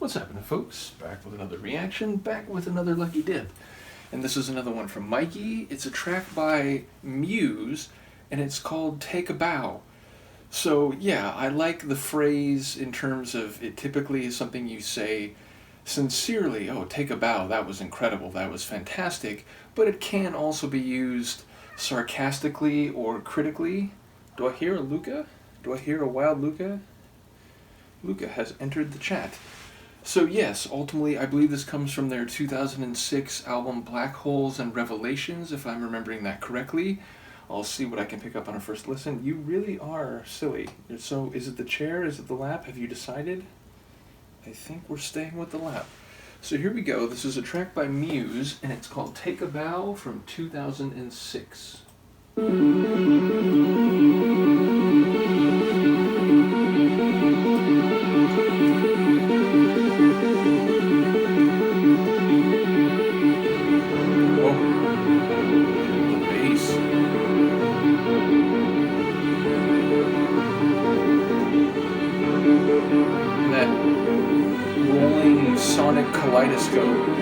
What's happening, folks? Back with another reaction, back with another lucky dip. And this is another one from Mikey. It's a track by Muse, and it's called Take a Bow. So yeah, I like the phrase in terms of it typically is something you say sincerely. Oh, take a bow, that was incredible, that was fantastic. But it can also be used sarcastically or critically. Do I hear a Luca? Do I hear a wild Luca? Luca has entered the chat. So yes, ultimately I believe this comes from their 2006 album Black Holes and Revelations, if I'm remembering that correctly. I'll see what I can pick up on a first listen. You really are silly. So is it the chair? Is it the lap? Have you decided? I think we're staying with the lap. So here we go. This is a track by Muse, and it's called Take a Bow from 2006. Sonic kaleidoscope.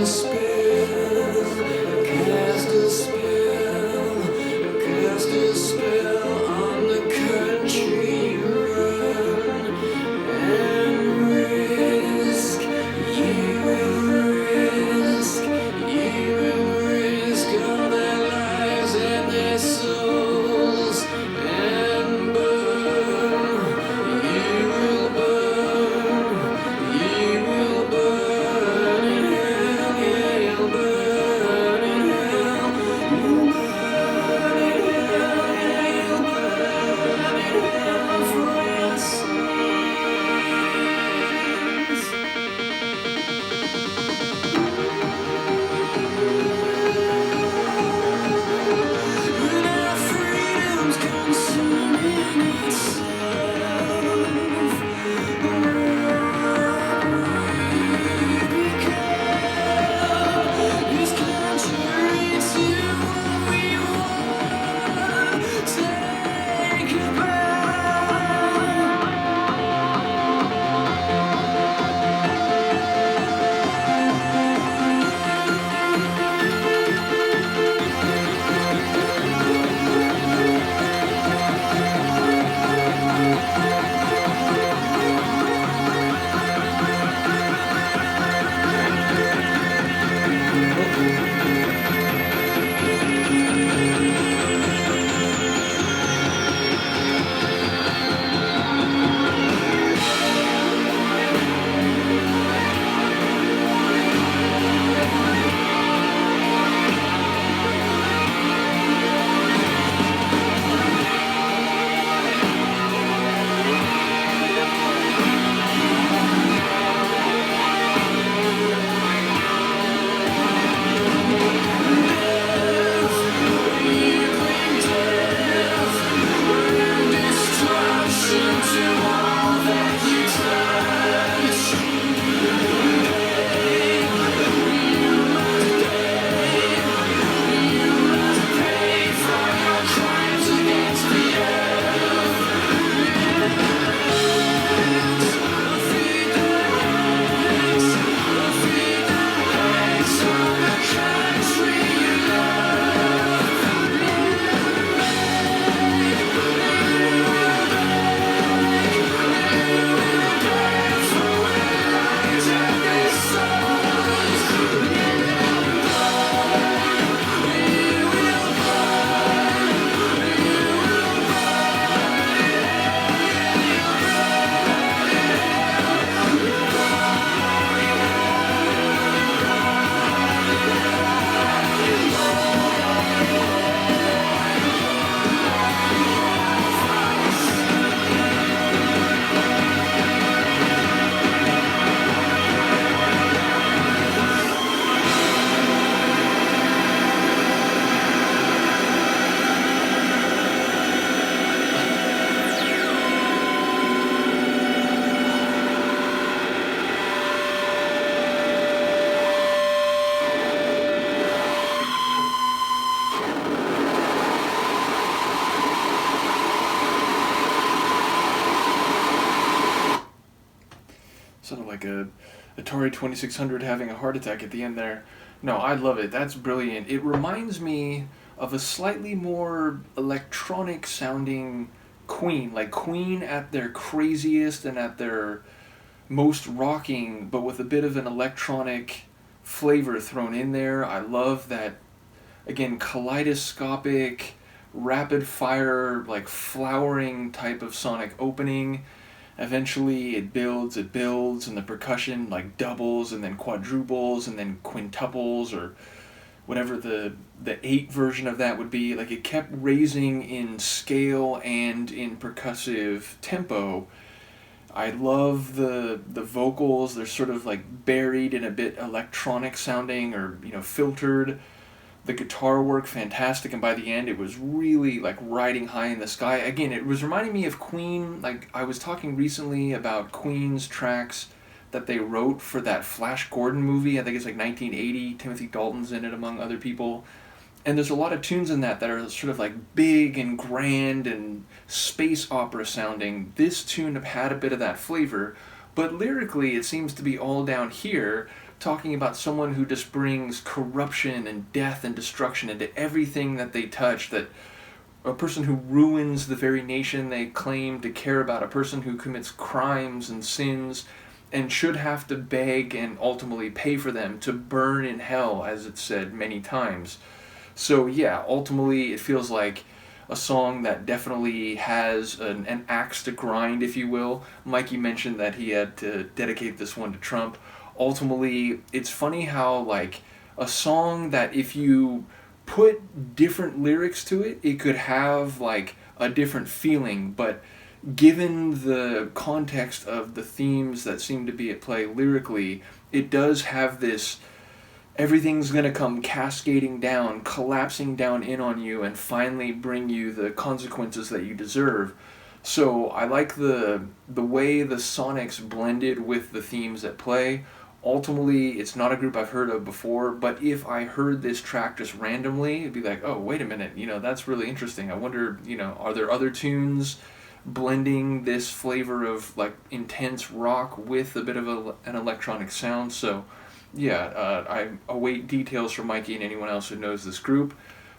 Spare sounded like a Atari 2600 having a heart attack at the end there. No, I love it. That's brilliant. It reminds me of a slightly more electronic sounding Queen, like Queen at their craziest and at their most rocking, but with a bit of an electronic flavor thrown in there. I love that, again, kaleidoscopic, rapid fire, like flowering type of sonic opening. Eventually it builds, and the percussion like doubles and then quadruples and then quintuples, or whatever the 8 version of that would be. Like, it kept raising in scale and in percussive tempo. I love the vocals. They're sort of like buried in a bit electronic sounding, or filtered. The guitar work fantastic, and by the end it was really like riding high in the sky. Again, it was reminding me of Queen. Like, I was talking recently about Queen's tracks that they wrote for that Flash Gordon movie. I think it's like 1980. Timothy Dalton's in it, among other people. And there's a lot of tunes in that are sort of like big and grand and space opera sounding. This tune had a bit of that flavor, but lyrically it seems to be all down here, talking about someone who just brings corruption and death and destruction into everything that they touch, that a person who ruins the very nation they claim to care about, a person who commits crimes and sins and should have to beg and ultimately pay for them, to burn in hell, as it's said many times. So yeah, ultimately it feels like a song that definitely has an axe to grind, if you will. Mikey mentioned that he had to dedicate this one to Trump. Ultimately, it's funny how, like, a song that if you put different lyrics to it, it could have like a different feeling, but given the context of the themes that seem to be at play lyrically, it does have this, everything's going to come cascading down, collapsing down in on you, and finally bring you the consequences that you deserve. So I like the way the sonics blended with the themes at play. Ultimately, it's not a group I've heard of before, but if I heard this track just randomly, it'd be like, oh, wait a minute, that's really interesting. I wonder, are there other tunes blending this flavor of like intense rock with a bit of an electronic sound? So yeah, I await details from Mikey and anyone else who knows this group.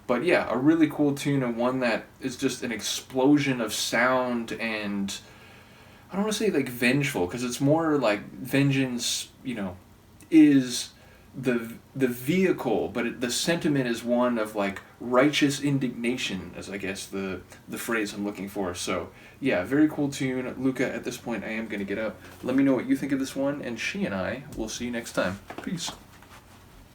But yeah, a really cool tune, and one that is just an explosion of sound, and I don't want to say like vengeful, because it's more like vengeance, is the vehicle, but the sentiment is one of like righteous indignation, as I guess the phrase I'm looking for. So yeah, very cool tune. Luca, at this point I am going to get up. Let me know what you think of this one, and she and I will see you next time. Peace.